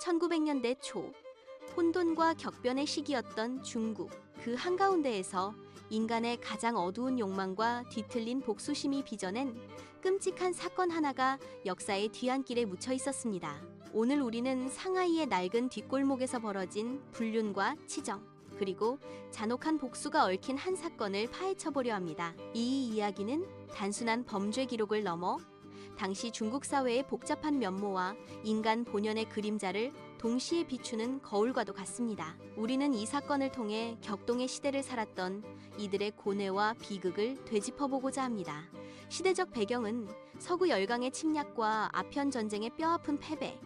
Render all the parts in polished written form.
1900년대 초 혼돈과 격변의 시기였던 중국, 그 한가운데에서 인간의 가장 어두운 욕망과 뒤틀린 복수심이 빚어낸 끔찍한 사건 하나가 역사의 뒤안길에 묻혀 있었습니다. 오늘 우리는 상하이의 낡은 뒷골목에서 벌어진 불륜과 치정, 그리고 잔혹한 복수가 얽힌 한 사건을 파헤쳐보려 합니다. 이 이야기는 단순한 범죄 기록을 넘어 당시 중국 사회의 복잡한 면모와 인간 본연의 그림자를 동시에 비추는 거울과도 같습니다. 우리는 이 사건을 통해 격동의 시대를 살았던 이들의 고뇌와 비극을 되짚어보고자 합니다. 시대적 배경은 서구 열강의 침략과 아편 전쟁의 뼈아픈 패배,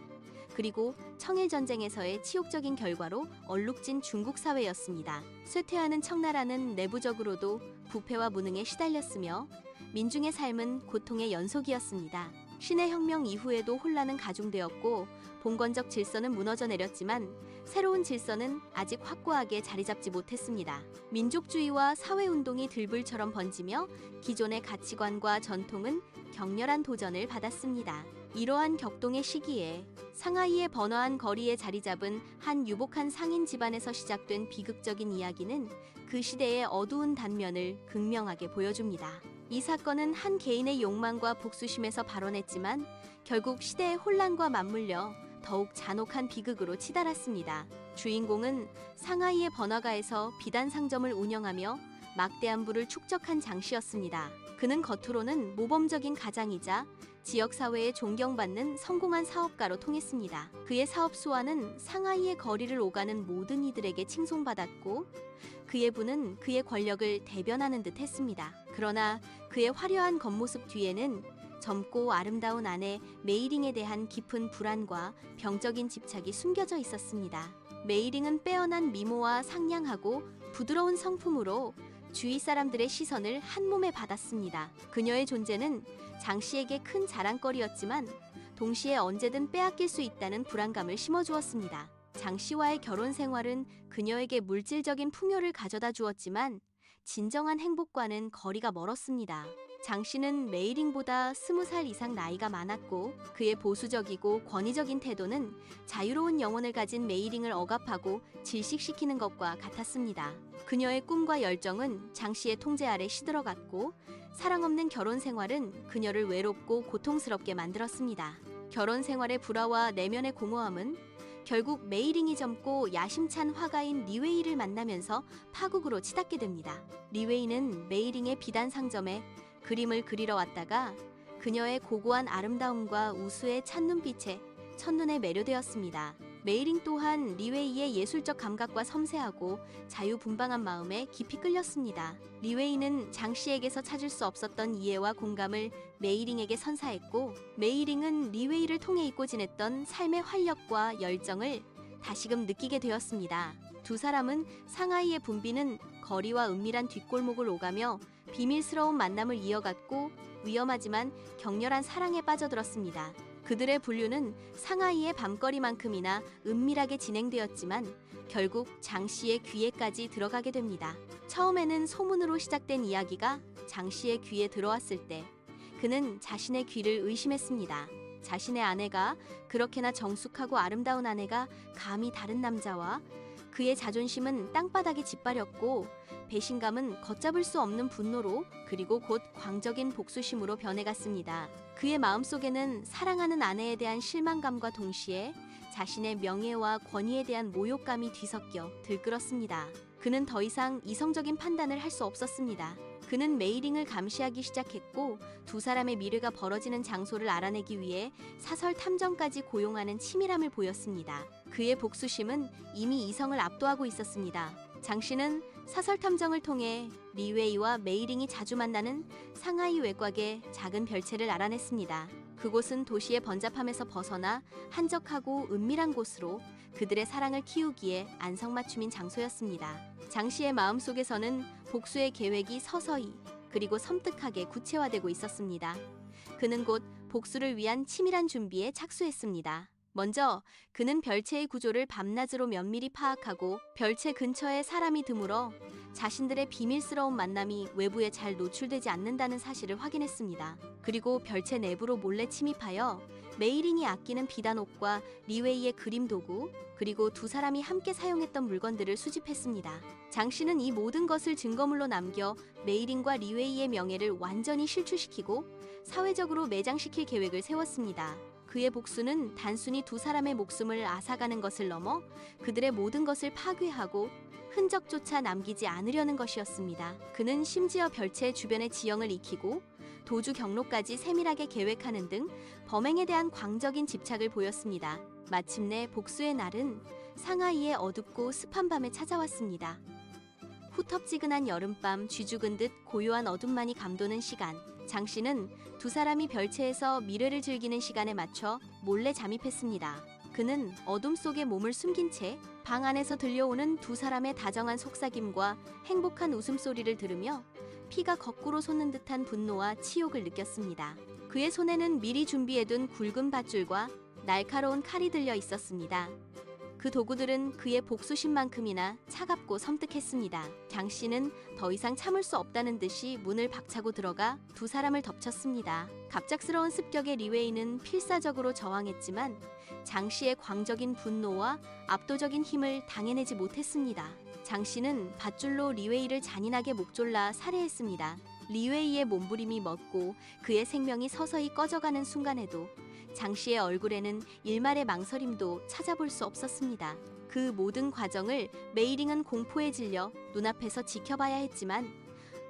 그리고 청일전쟁에서의 치욕적인 결과로 얼룩진 중국 사회였습니다. 쇠퇴하는 청나라는 내부적으로도 부패와 무능에 시달렸으며 민중의 삶은 고통의 연속이었습니다. 신의 혁명 이후에도 혼란은 가중되었고 봉건적 질서는 무너져 내렸지만 새로운 질서는 아직 확고하게 자리 잡지 못했습니다. 민족주의와 사회운동이 들불처럼 번지며 기존의 가치관과 전통은 격렬한 도전을 받았습니다. 이러한 격동의 시기에 상하이의 번화한 거리에 자리 잡은 한 유복한 상인 집안에서 시작된 비극적인 이야기는 그 시대의 어두운 단면을 극명하게 보여줍니다. 이 사건은 한 개인의 욕망과 복수심에서 발원했지만 결국 시대의 혼란과 맞물려 더욱 잔혹한 비극으로 치달았습니다. 주인공은 상하이의 번화가에서 비단 상점을 운영하며 막대한 부를 축적한 장 씨였습니다. 그는 겉으로는 모범적인 가장이자 지역사회에 존경받는 성공한 사업가로 통했습니다. 그의 사업 수완은 상하이의 거리를 오가는 모든 이들에게 칭송받았고 그의 부는 그의 권력을 대변하는 듯 했습니다. 그러나 그의 화려한 겉모습 뒤에는 젊고 아름다운 아내 메이링에 대한 깊은 불안과 병적인 집착이 숨겨져 있었습니다. 메이링은 빼어난 미모와 상냥하고 부드러운 성품으로 주위 사람들의 시선을 한몸에 받았습니다. 그녀의 존재는 장 씨에게 큰 자랑거리였지만 동시에 언제든 빼앗길 수 있다는 불안감을 심어주었습니다. 장 씨와의 결혼 생활은 그녀에게 물질적인 풍요를 가져다 주었지만 진정한 행복과는 거리가 멀었습니다. 장 씨는 메이링보다 20살 이상 나이가 많았고 그의 보수적이고 권위적인 태도는 자유로운 영혼을 가진 메이링을 억압하고 질식시키는 것과 같았습니다. 그녀의 꿈과 열정은 장 씨의 통제 아래 시들어갔고 사랑 없는 결혼 생활은 그녀를 외롭고 고통스럽게 만들었습니다. 결혼 생활의 불화와 내면의 공허함은 결국 메이링이 젊고 야심찬 화가인 리웨이를 만나면서 파국으로 치닫게 됩니다. 리웨이는 메이링의 비단 상점에 그림을 그리러 왔다가 그녀의 고고한 아름다움과 우수의 찬눈빛에 첫눈에 매료되었습니다. 메이링 또한 리웨이의 예술적 감각과 섬세하고 자유분방한 마음에 깊이 끌렸습니다. 리웨이는 장 씨에게서 찾을 수 없었던 이해와 공감을 메이링에게 선사했고 메이링은 리웨이를 통해 잊고 지냈던 삶의 활력과 열정을 다시금 느끼게 되었습니다. 두 사람은 상하이의 붐비는 거리와 은밀한 뒷골목을 오가며 비밀스러운 만남을 이어갔고 위험하지만 격렬한 사랑에 빠져들었습니다. 그들의 분류는 상하이의 밤거리만큼이나 은밀하게 진행되었지만 결국 장 씨의 귀에까지 들어가게 됩니다. 처음에는 소문으로 시작된 이야기가 장 씨의 귀에 들어왔을 때 그는 자신의 귀를 의심했습니다. 자신의 아내가 그렇게나 정숙하고 아름다운 아내가 감히 다른 남자와 그의 자존심은 땅바닥에 짓밟렸고 배신감은 걷잡을 수 없는 분노로 그리고 곧 광적인 복수심으로 변해갔습니다. 그의 마음속에는 사랑하는 아내에 대한 실망감과 동시에 자신의 명예와 권위에 대한 모욕감이 뒤섞여 들끓었습니다. 그는 더 이상 이성적인 판단을 할 수 없었습니다. 그는 메이링을 감시하기 시작했고 두 사람의 미래가 벌어지는 장소를 알아내기 위해 사설 탐정까지 고용하는 치밀함을 보였습니다. 그의 복수심은 이미 이성을 압도하고 있었습니다. 장 씨는 사설 탐정을 통해 리웨이와 메이링이 자주 만나는 상하이 외곽의 작은 별채를 알아냈습니다. 그곳은 도시의 번잡함에서 벗어나 한적하고 은밀한 곳으로 그들의 사랑을 키우기에 안성맞춤인 장소였습니다. 장 씨의 마음속에서는 복수의 계획이 서서히 그리고 섬뜩하게 구체화되고 있었습니다. 그는 곧 복수를 위한 치밀한 준비에 착수했습니다. 먼저 그는 별채의 구조를 밤낮으로 면밀히 파악하고 별채 근처에 사람이 드물어 자신들의 비밀스러운 만남이 외부에 잘 노출되지 않는다는 사실을 확인했습니다. 그리고 별채 내부로 몰래 침입하여 메이링이 아끼는 비단옷과 리웨이의 그림 도구, 그리고 두 사람이 함께 사용했던 물건들을 수집했습니다. 장 씨는 이 모든 것을 증거물로 남겨 메이링과 리웨이의 명예를 완전히 실추시키고 사회적으로 매장시킬 계획을 세웠습니다. 그의 복수는 단순히 두 사람의 목숨을 앗아가는 것을 넘어 그들의 모든 것을 파괴하고 흔적조차 남기지 않으려는 것이었습니다. 그는 심지어 별채 주변의 지형을 익히고 도주 경로까지 세밀하게 계획하는 등 범행에 대한 광적인 집착을 보였습니다. 마침내 복수의 날은 상하이의 어둡고 습한 밤에 찾아왔습니다. 후텁지근한 여름밤, 쥐죽은 듯 고요한 어둠만이 감도는 시간. 장 씨는 두 사람이 별채에서 미래를 즐기는 시간에 맞춰 몰래 잠입했습니다. 그는 어둠 속에 몸을 숨긴 채 방 안에서 들려오는 두 사람의 다정한 속삭임과 행복한 웃음소리를 들으며 피가 거꾸로 솟는 듯한 분노와 치욕을 느꼈습니다. 그의 손에는 미리 준비해둔 굵은 밧줄과 날카로운 칼이 들려 있었습니다. 그 도구들은 그의 복수심만큼이나 차갑고 섬뜩했습니다. 장 씨는 더 이상 참을 수 없다는 듯이 문을 박차고 들어가 두 사람을 덮쳤습니다. 갑작스러운 습격에 리웨이는 필사적으로 저항했지만 장 씨의 광적인 분노와 압도적인 힘을 당해내지 못했습니다. 장 씨는 밧줄로 리웨이를 잔인하게 목졸라 살해했습니다. 리웨이의 몸부림이 멎고 그의 생명이 서서히 꺼져가는 순간에도 장 씨의 얼굴에는 일말의 망설임도 찾아볼 수 없었습니다. 그 모든 과정을 메이링은 공포에 질려 눈앞에서 지켜봐야 했지만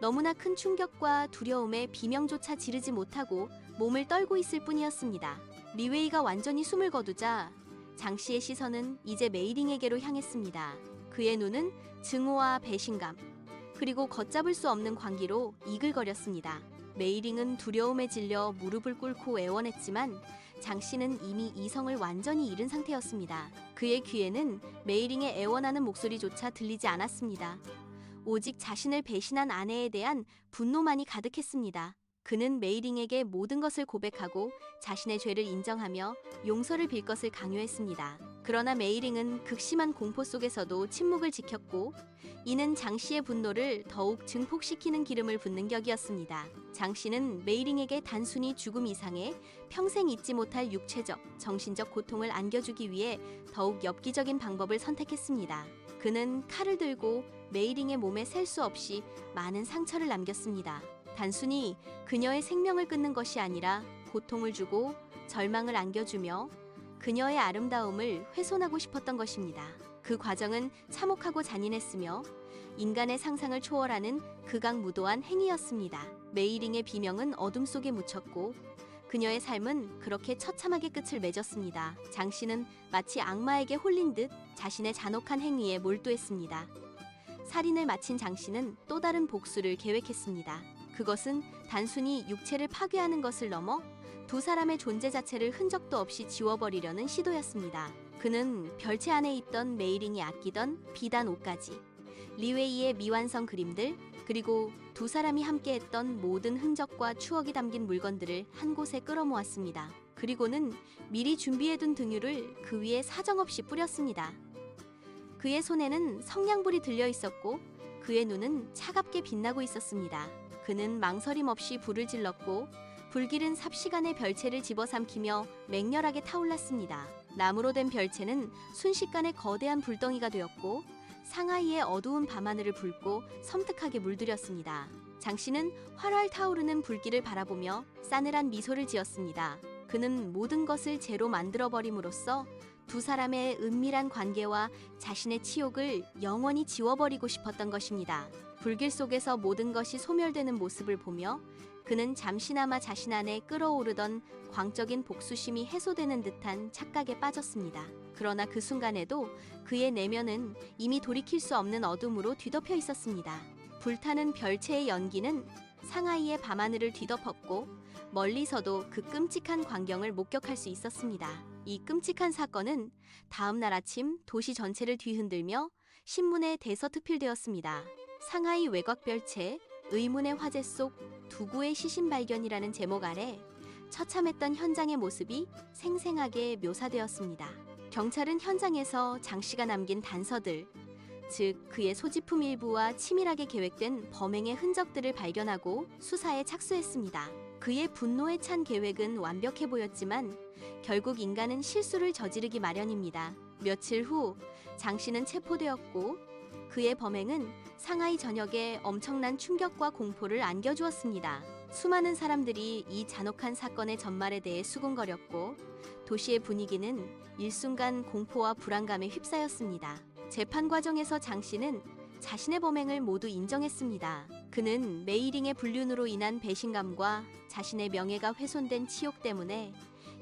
너무나 큰 충격과 두려움에 비명조차 지르지 못하고 몸을 떨고 있을 뿐이었습니다. 리웨이가 완전히 숨을 거두자 장 씨의 시선은 이제 메이링에게로 향했습니다. 그의 눈은 증오와 배신감, 그리고 걷잡을 수 없는 광기로 이글거렸습니다. 메이링은 두려움에 질려 무릎을 꿇고 애원했지만 장 씨는 이미 이성을 완전히 잃은 상태였습니다. 그의 귀에는 메이링의 애원하는 목소리조차 들리지 않았습니다. 오직 자신을 배신한 아내에 대한 분노만이 가득했습니다. 그는 메이링에게 모든 것을 고백하고 자신의 죄를 인정하며 용서를 빌 것을 강요했습니다. 그러나 메이링은 극심한 공포 속에서도 침묵을 지켰고 이는 장 씨의 분노를 더욱 증폭시키는 기름을 붓는 격이었습니다. 장 씨는 메이링에게 단순히 죽음 이상의 평생 잊지 못할 육체적, 정신적 고통을 안겨주기 위해 더욱 엽기적인 방법을 선택했습니다. 그는 칼을 들고 메이링의 몸에 셀 수 없이 많은 상처를 남겼습니다. 단순히 그녀의 생명을 끊는 것이 아니라 고통을 주고 절망을 안겨주며 그녀의 아름다움을 훼손하고 싶었던 것입니다. 그 과정은 참혹하고 잔인했으며 인간의 상상을 초월하는 극악무도한 행위였습니다. 메이링의 비명은 어둠 속에 묻혔고 그녀의 삶은 그렇게 처참하게 끝을 맺었습니다. 장 씨는 마치 악마에게 홀린 듯 자신의 잔혹한 행위에 몰두했습니다. 살인을 마친 장 씨는 또 다른 복수를 계획했습니다. 그것은 단순히 육체를 파괴하는 것을 넘어 두 사람의 존재 자체를 흔적도 없이 지워버리려는 시도였습니다. 그는 별채 안에 있던 메이링이 아끼던 비단 옷까지, 리웨이의 미완성 그림들, 그리고 두 사람이 함께했던 모든 흔적과 추억이 담긴 물건들을 한 곳에 끌어모았습니다. 그리고는 미리 준비해둔 등유를 그 위에 사정없이 뿌렸습니다. 그의 손에는 성냥불이 들려 있었고 그의 눈은 차갑게 빛나고 있었습니다. 그는 망설임 없이 불을 질렀고 불길은 삽시간에 별채를 집어삼키며 맹렬하게 타올랐습니다. 나무로 된 별채는 순식간에 거대한 불덩이가 되었고 상하이의 어두운 밤하늘을 붉고 섬뜩하게 물들였습니다. 장 씨는 활활 타오르는 불길을 바라보며 싸늘한 미소를 지었습니다. 그는 모든 것을 재로 만들어버림으로써 두 사람의 은밀한 관계와 자신의 치욕을 영원히 지워버리고 싶었던 것입니다. 불길 속에서 모든 것이 소멸되는 모습을 보며 그는 잠시나마 자신 안에 끓어오르던 광적인 복수심이 해소되는 듯한 착각에 빠졌습니다. 그러나 그 순간에도 그의 내면은 이미 돌이킬 수 없는 어둠으로 뒤덮여 있었습니다. 불타는 별채의 연기는 상하이의 밤하늘을 뒤덮었고 멀리서도 그 끔찍한 광경을 목격할 수 있었습니다. 이 끔찍한 사건은 다음 날 아침 도시 전체를 뒤흔들며 신문에 대서특필되었습니다. 상하이 외곽별채, 의문의 화재 속 두구의 시신 발견이라는 제목 아래 처참했던 현장의 모습이 생생하게 묘사되었습니다. 경찰은 현장에서 장 씨가 남긴 단서들, 즉 그의 소지품 일부와 치밀하게 계획된 범행의 흔적들을 발견하고 수사에 착수했습니다. 그의 분노에 찬 계획은 완벽해 보였지만 결국 인간은 실수를 저지르기 마련입니다. 며칠 후 장 씨는 체포되었고 그의 범행은 상하이 전역에 엄청난 충격과 공포를 안겨주었습니다. 수많은 사람들이 이 잔혹한 사건의 전말에 대해 수군거렸고 도시의 분위기는 일순간 공포와 불안감에 휩싸였습니다. 재판 과정에서 장 씨는 자신의 범행을 모두 인정했습니다. 그는 메이링의 불륜으로 인한 배신감과 자신의 명예가 훼손된 치욕 때문에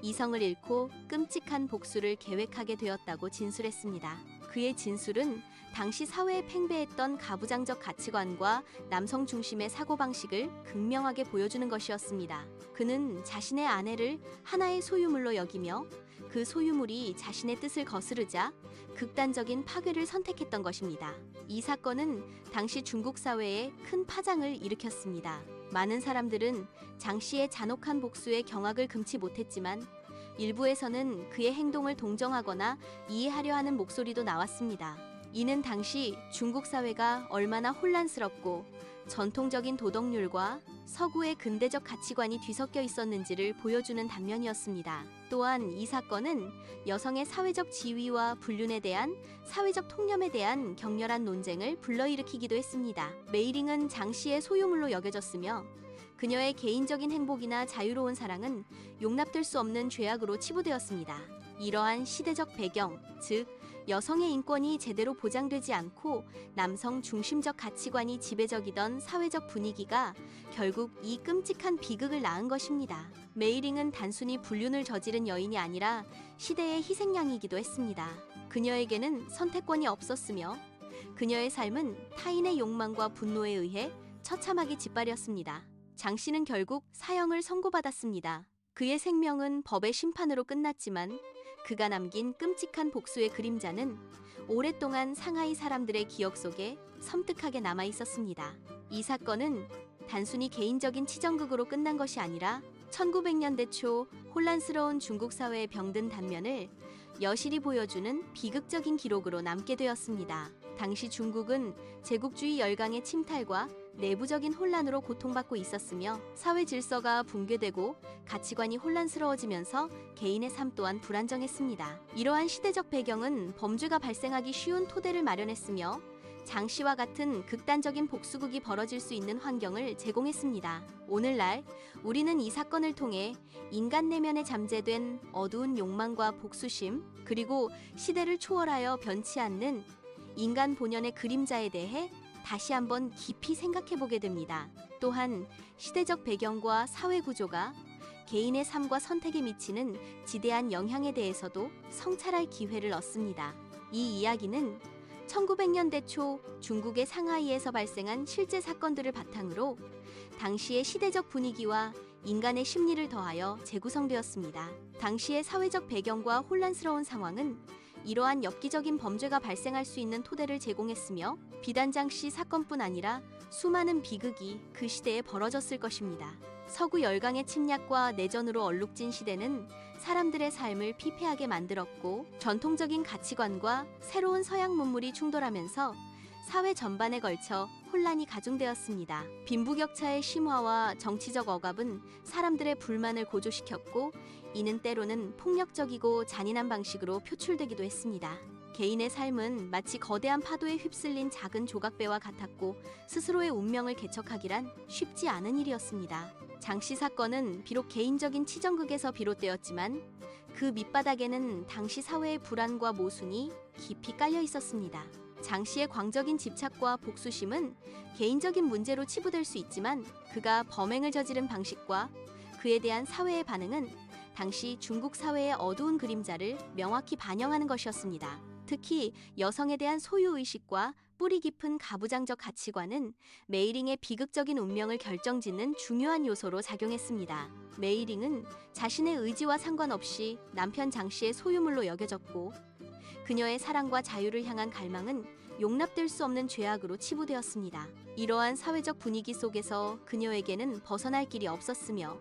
이성을 잃고 끔찍한 복수를 계획하게 되었다고 진술했습니다. 그의 진술은 당시 사회에 팽배했던 가부장적 가치관과 남성 중심의 사고방식을 극명하게 보여주는 것이었습니다. 그는 자신의 아내를 하나의 소유물로 여기며 그 소유물이 자신의 뜻을 거스르자 극단적인 파괴를 선택했던 것입니다. 이 사건은 당시 중국 사회에 큰 파장을 일으켰습니다. 많은 사람들은 장 씨의 잔혹한 복수에 경악을 금치 못했지만 일부에서는 그의 행동을 동정하거나 이해하려 하는 목소리도 나왔습니다. 이는 당시 중국 사회가 얼마나 혼란스럽고 전통적인 도덕률과 서구의 근대적 가치관이 뒤섞여 있었는지를 보여주는 단면이었습니다. 또한 이 사건은 여성의 사회적 지위와 불륜에 대한 사회적 통념에 대한 격렬한 논쟁을 불러일으키기도 했습니다. 메이링은 장 씨의 소유물로 여겨졌으며 그녀의 개인적인 행복이나 자유로운 사랑은 용납될 수 없는 죄악으로 치부되었습니다. 이러한 시대적 배경, 즉 여성의 인권이 제대로 보장되지 않고 남성 중심적 가치관이 지배적이던 사회적 분위기가 결국 이 끔찍한 비극을 낳은 것입니다. 메이링은 단순히 불륜을 저지른 여인이 아니라 시대의 희생양이기도 했습니다. 그녀에게는 선택권이 없었으며 그녀의 삶은 타인의 욕망과 분노에 의해 처참하게 짓밟혔습니다. 장 씨는 결국 사형을 선고받았습니다. 그의 생명은 법의 심판으로 끝났지만 그가 남긴 끔찍한 복수의 그림자는 오랫동안 상하이 사람들의 기억 속에 섬뜩하게 남아 있었습니다. 이 사건은 단순히 개인적인 치정극으로 끝난 것이 아니라 1900년대 초 혼란스러운 중국 사회의 병든 단면을 여실히 보여주는 비극적인 기록으로 남게 되었습니다. 당시 중국은 제국주의 열강의 침탈과 내부적인 혼란으로 고통받고 있었으며 사회 질서가 붕괴되고 가치관이 혼란스러워지면서 개인의 삶 또한 불안정했습니다. 이러한 시대적 배경은 범죄가 발생하기 쉬운 토대를 마련했으며 장 씨와 같은 극단적인 복수극이 벌어질 수 있는 환경을 제공했습니다. 오늘날 우리는 이 사건을 통해 인간 내면에 잠재된 어두운 욕망과 복수심, 그리고 시대를 초월하여 변치 않는 인간 본연의 그림자에 대해 다시 한번 깊이 생각해보게 됩니다. 또한 시대적 배경과 사회 구조가 개인의 삶과 선택에 미치는 지대한 영향에 대해서도 성찰할 기회를 얻습니다. 이 이야기는 1900년대 초 중국의 상하이에서 발생한 실제 사건들을 바탕으로 당시의 시대적 분위기와 인간의 심리를 더하여 재구성되었습니다. 당시의 사회적 배경과 혼란스러운 상황은 이러한 엽기적인 범죄가 발생할 수 있는 토대를 제공했으며 비단 장 씨 사건뿐 아니라 수많은 비극이 그 시대에 벌어졌을 것입니다. 서구 열강의 침략과 내전으로 얼룩진 시대는 사람들의 삶을 피폐하게 만들었고 전통적인 가치관과 새로운 서양 문물이 충돌하면서 사회 전반에 걸쳐 혼란이 가중되었습니다. 빈부격차의 심화와 정치적 억압은 사람들의 불만을 고조시켰고 이는 때로는 폭력적이고 잔인한 방식으로 표출되기도 했습니다. 개인의 삶은 마치 거대한 파도에 휩쓸린 작은 조각배와 같았고 스스로의 운명을 개척하기란 쉽지 않은 일이었습니다. 장 씨 사건은 비록 개인적인 치정극에서 비롯되었지만 그 밑바닥에는 당시 사회의 불안과 모순이 깊이 깔려 있었습니다. 장 씨의 광적인 집착과 복수심은 개인적인 문제로 치부될 수 있지만 그가 범행을 저지른 방식과 그에 대한 사회의 반응은 당시 중국 사회의 어두운 그림자를 명확히 반영하는 것이었습니다. 특히 여성에 대한 소유의식과 뿌리 깊은 가부장적 가치관은 메이링의 비극적인 운명을 결정짓는 중요한 요소로 작용했습니다. 메이링은 자신의 의지와 상관없이 남편 장 씨의 소유물로 여겨졌고 그녀의 사랑과 자유를 향한 갈망은 용납될 수 없는 죄악으로 치부되었습니다. 이러한 사회적 분위기 속에서 그녀에게는 벗어날 길이 없었으며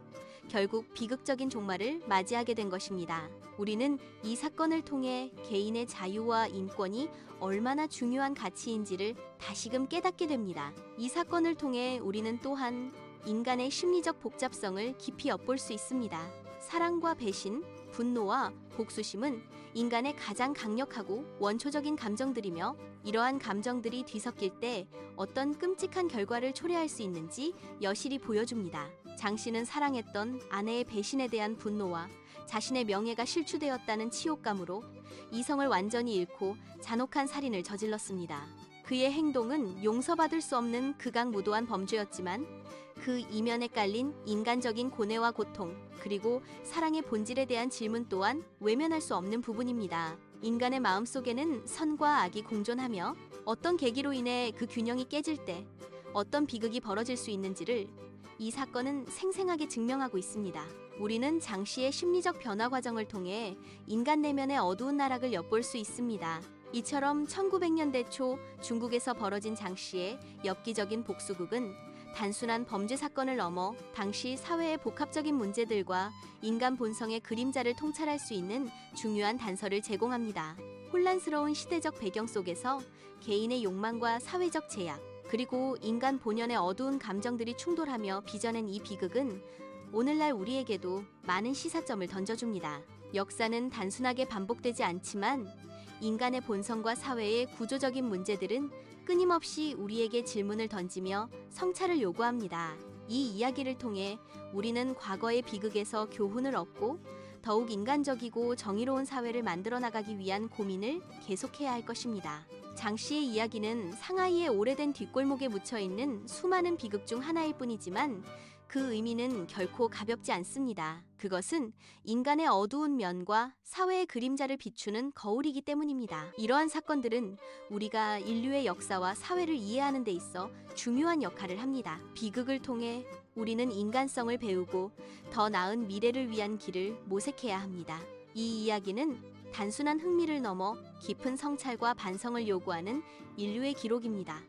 결국 비극적인 종말을 맞이하게 된 것입니다. 우리는 이 사건을 통해 개인의 자유와 인권이 얼마나 중요한 가치인지를 다시금 깨닫게 됩니다. 이 사건을 통해 우리는 또한 인간의 심리적 복잡성을 깊이 엿볼 수 있습니다. 사랑과 배신, 분노와 복수심은 인간의 가장 강력하고 원초적인 감정들이며, 이러한 감정들이 뒤섞일 때 어떤 끔찍한 결과를 초래할 수 있는지 여실히 보여줍니다. 장 씨는 사랑했던 아내의 배신에 대한 분노와 자신의 명예가 실추되었다는 치욕감으로 이성을 완전히 잃고 잔혹한 살인을 저질렀습니다. 그의 행동은 용서받을 수 없는 극악무도한 범죄였지만, 그 이면에 깔린 인간적인 고뇌와 고통, 그리고 사랑의 본질에 대한 질문 또한 외면할 수 없는 부분입니다. 인간의 마음속에는 선과 악이 공존하며, 어떤 계기로 인해 그 균형이 깨질 때 어떤 비극이 벌어질 수 있는지를 이 사건은 생생하게 증명하고 있습니다. 우리는 장 씨의 심리적 변화 과정을 통해 인간 내면의 어두운 나락을 엿볼 수 있습니다. 이처럼 1900년대 초 중국에서 벌어진 장 씨의 엽기적인 복수극은 단순한 범죄 사건을 넘어 당시 사회의 복합적인 문제들과 인간 본성의 그림자를 통찰할 수 있는 중요한 단서를 제공합니다. 혼란스러운 시대적 배경 속에서 개인의 욕망과 사회적 제약, 그리고 인간 본연의 어두운 감정들이 충돌하며 빚어낸 이 비극은 오늘날 우리에게도 많은 시사점을 던져줍니다. 역사는 단순하게 반복되지 않지만, 인간의 본성과 사회의 구조적인 문제들은 끊임없이 우리에게 질문을 던지며 성찰을 요구합니다. 이 이야기를 통해 우리는 과거의 비극에서 교훈을 얻고 더욱 인간적이고 정의로운 사회를 만들어 나가기 위한 고민을 계속해야 할 것입니다. 장 씨의 이야기는 상하이의 오래된 뒷골목에 묻혀 있는 수많은 비극 중 하나일 뿐이지만, 그 의미는 결코 가볍지 않습니다. 그것은 인간의 어두운 면과 사회의 그림자를 비추는 거울이기 때문입니다. 이러한 사건들은 우리가 인류의 역사와 사회를 이해하는 데 있어 중요한 역할을 합니다. 비극을 통해 우리는 인간성을 배우고 더 나은 미래를 위한 길을 모색해야 합니다. 이 이야기는 단순한 흥미를 넘어 깊은 성찰과 반성을 요구하는 인류의 기록입니다.